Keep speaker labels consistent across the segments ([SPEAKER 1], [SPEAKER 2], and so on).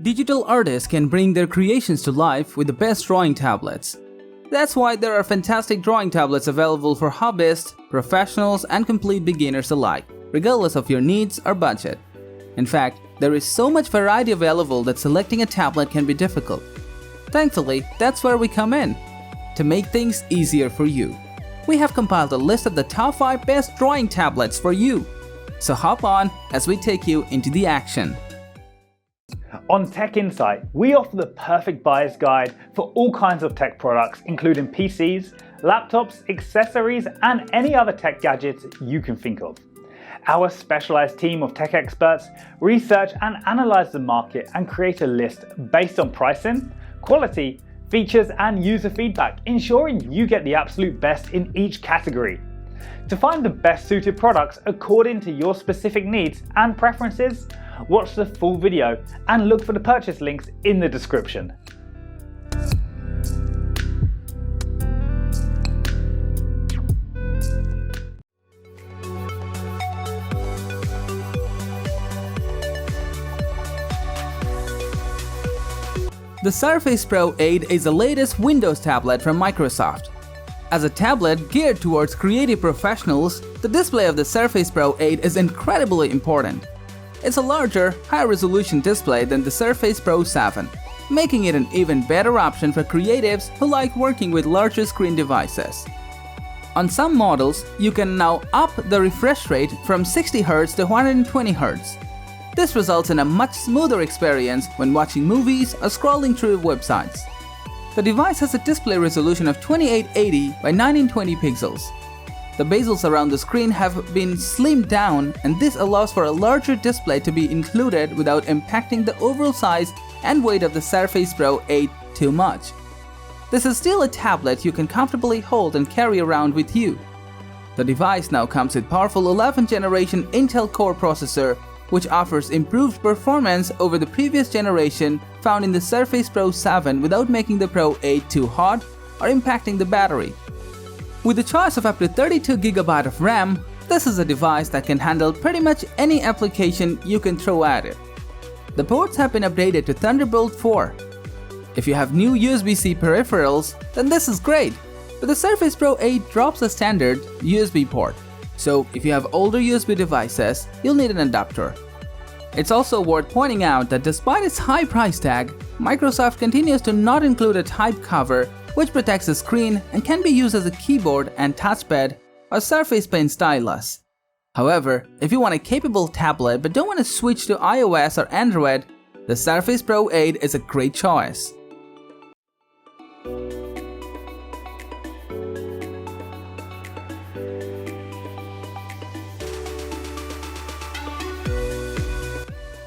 [SPEAKER 1] Digital artists can bring their creations to life with the best drawing tablets. That's why there are fantastic drawing tablets available for hobbyists, professionals, and complete beginners alike, regardless of your needs or budget. In fact, there is so much variety available that selecting a tablet can be difficult. Thankfully, that's where we come in, to make things easier for you. We have compiled a list of the top 5 best drawing tablets for you. So hop on as we take you into the action.
[SPEAKER 2] On Tech Insight, we offer the perfect buyer's guide for all kinds of tech products, including PCs, laptops, accessories, and any other tech gadgets you can think of. Our specialized team of tech experts research and analyze the market and create a list based on pricing, quality, features, and user feedback, ensuring you get the absolute best in each category. To find the best suited products according to your specific needs and preferences, watch the full video and look for the purchase links in the description.
[SPEAKER 1] The Surface Pro 8 is the latest Windows tablet from Microsoft. As a tablet geared towards creative professionals, the display of the Surface Pro 8 is incredibly important. It's a larger, higher-resolution display than the Surface Pro 7, making it an even better option for creatives who like working with larger screen devices. On some models, you can now up the refresh rate from 60Hz to 120Hz. This results in a much smoother experience when watching movies or scrolling through websites. The device has a display resolution of 2880 by 1920 pixels. The bezels around the screen have been slimmed down, and this allows for a larger display to be included without impacting the overall size and weight of the Surface Pro 8 too much. This is still a tablet you can comfortably hold and carry around with you. The device now comes with powerful 11th generation Intel Core processor, which offers improved performance over the previous generation found in the Surface Pro 7 without making the Pro 8 too hot or impacting the battery. With a choice of up to 32GB of RAM, this is a device that can handle pretty much any application you can throw at it. The ports have been updated to Thunderbolt 4. If you have new USB-C peripherals, then this is great, but the Surface Pro 8 drops the standard USB port. So if you have older USB devices, you'll need an adapter. It's also worth pointing out that despite its high price tag, Microsoft continues to not include a type cover which protects the screen and can be used as a keyboard and touchpad or Surface Pen stylus. However, if you want a capable tablet but don't want to switch to iOS or Android, the Surface Pro 8 is a great choice.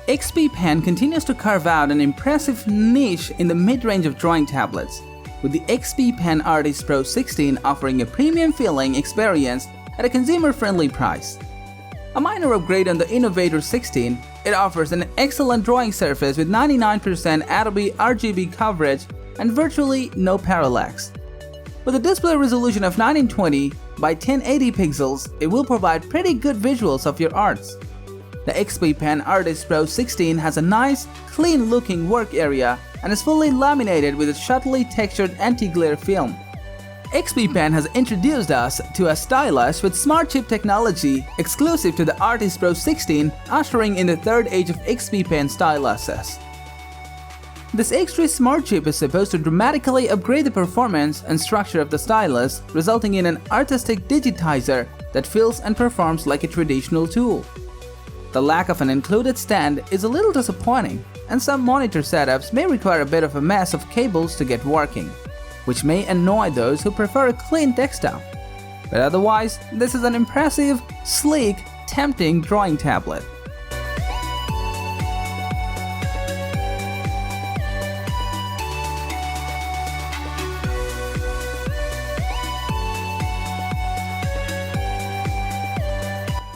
[SPEAKER 1] XP Pen continues to carve out an impressive niche in the mid-range of drawing tablets, with the XP Pen Artist Pro 16 offering a premium-feeling experience at a consumer-friendly price. A minor upgrade on the Innovator 16, it offers an excellent drawing surface with 99% Adobe RGB coverage and virtually no parallax. With a display resolution of 1920 by 1080 pixels, it will provide pretty good visuals of your arts. The XP Pen Artist Pro 16 has a nice, clean-looking work area and is fully laminated with a subtly textured anti-glare film. XP Pen has introduced us to a stylus with smart chip technology exclusive to the Artist Pro 16, ushering in the third age of XP Pen styluses. This extra smart chip is supposed to dramatically upgrade the performance and structure of the stylus, resulting in an artistic digitizer that feels and performs like a traditional tool. The lack of an included stand is a little disappointing, and some monitor setups may require a bit of a mess of cables to get working, which may annoy those who prefer a clean desktop. But otherwise, this is an impressive, sleek, tempting drawing tablet.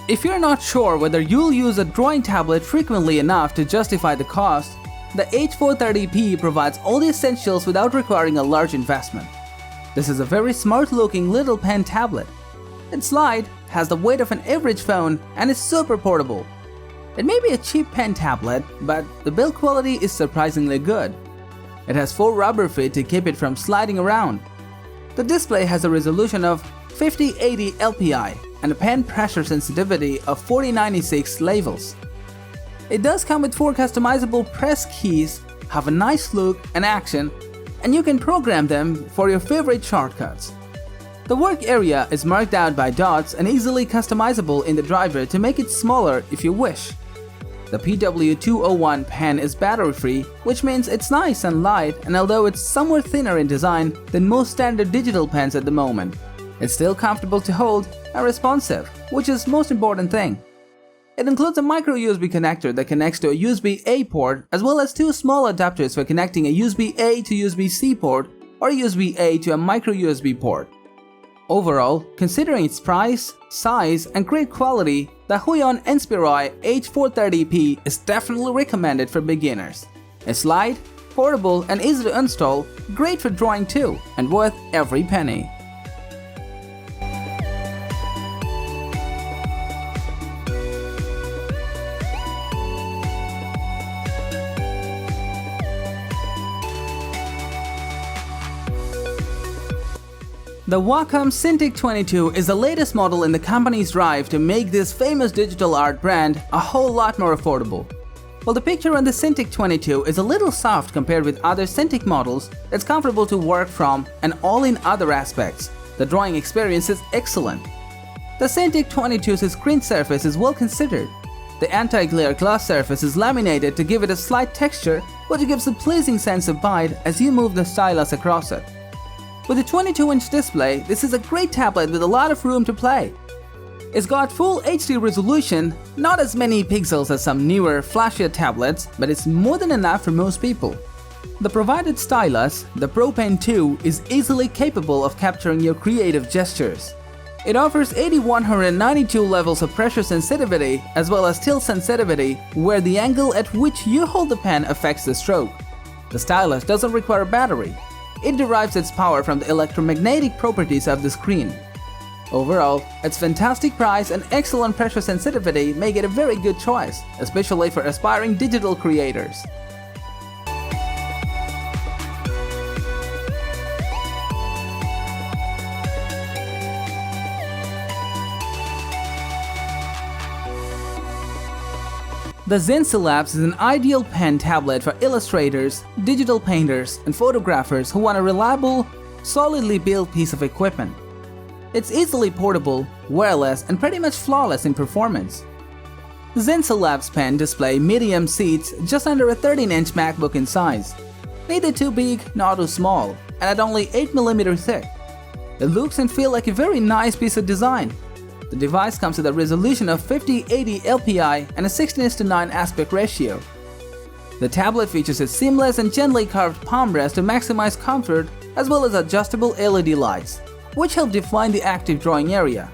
[SPEAKER 1] If you're not sure whether you'll use a drawing tablet frequently enough to justify the cost, the H430P provides all the essentials without requiring a large investment. This is a very smart-looking little pen tablet. It's light, has the weight of an average phone, and is super portable. It may be a cheap pen tablet, but the build quality is surprisingly good. It has 4 rubber feet to keep it from sliding around. The display has a resolution of 5080 LPI and a pen pressure sensitivity of 4096 levels. It does come with 4 customizable press keys, have a nice look and action, and you can program them for your favorite shortcuts. The work area is marked out by dots and easily customizable in the driver to make it smaller if you wish. The PW201 pen is battery-free, which means it's nice and light, and although it's somewhat thinner in design than most standard digital pens at the moment, it's still comfortable to hold and responsive, which is most important thing. It includes a micro USB connector that connects to a USB-A port, as well as 2 small adapters for connecting a USB-A to USB-C port or a USB-A to a micro USB port. Overall, considering its price, size, and great quality, the Huion H430P is definitely recommended for beginners. It's light, portable, and easy to install, great for drawing too, and worth every penny. The Wacom Cintiq 22 is the latest model in the company's drive to make this famous digital art brand a whole lot more affordable. While the picture on the Cintiq 22 is a little soft compared with other Cintiq models, it's comfortable to work from, and all in other aspects, the drawing experience is excellent. The Cintiq 22's screen surface is well considered. The anti-glare glass surface is laminated to give it a slight texture, which gives a pleasing sense of bite as you move the stylus across it. With a 22-inch display, this is a great tablet with a lot of room to play. It's got full HD resolution, not as many pixels as some newer, flashier tablets, but it's more than enough for most people. The provided stylus, the Pro Pen 2, is easily capable of capturing your creative gestures. It offers 8192 levels of pressure sensitivity as well as tilt sensitivity, where the angle at which you hold the pen affects the stroke. The stylus doesn't require a battery. It derives its power from the electromagnetic properties of the screen. Overall, its fantastic price and excellent pressure sensitivity make it a very good choice, especially for aspiring digital creators. The Xencelabs is an ideal pen tablet for illustrators, digital painters, and photographers who want a reliable, solidly built piece of equipment. It's easily portable, wireless, and pretty much flawless in performance. The Xencelabs pen display medium seats just under a 13-inch MacBook in size. Neither too big nor too small, and at only 8mm thick. It looks and feels like a very nice piece of design. The device comes with a resolution of 5080 LPI and a 16:9 aspect ratio. The tablet features a seamless and gently carved palm rest to maximize comfort, as well as adjustable LED lights, which help define the active drawing area.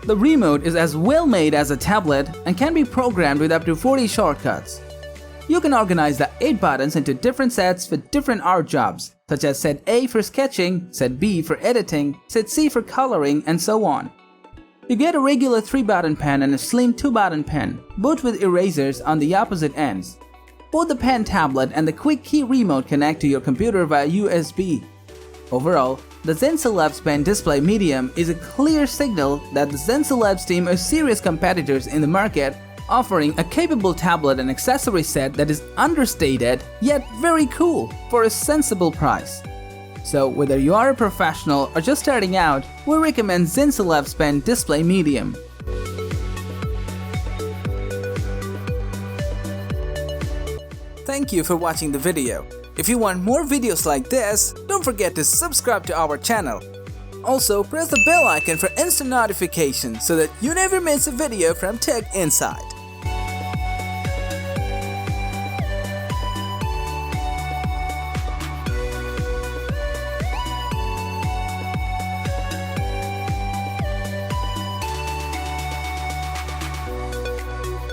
[SPEAKER 1] The remote is as well made as a tablet and can be programmed with up to 40 shortcuts. You can organize the 8 buttons into different sets for different art jobs, such as set A for sketching, set B for editing, set C for coloring, and so on. You get a regular 3-button pen and a slim 2-button pen, both with erasers on the opposite ends. Both the pen tablet and the quick key remote connect to your computer via USB. Overall, the Xencelabs pen display medium is a clear signal that the Xencelabs team are serious competitors in the market, offering a capable tablet and accessory set that is understated yet very cool for a sensible price. So whether you are a professional or just starting out, we recommend Xencelabs pen display medium. Thank you for watching the video. If you want more videos like this, don't forget to subscribe to our channel. Also, press the bell icon for instant notifications so that you never miss a video from Tech Insight.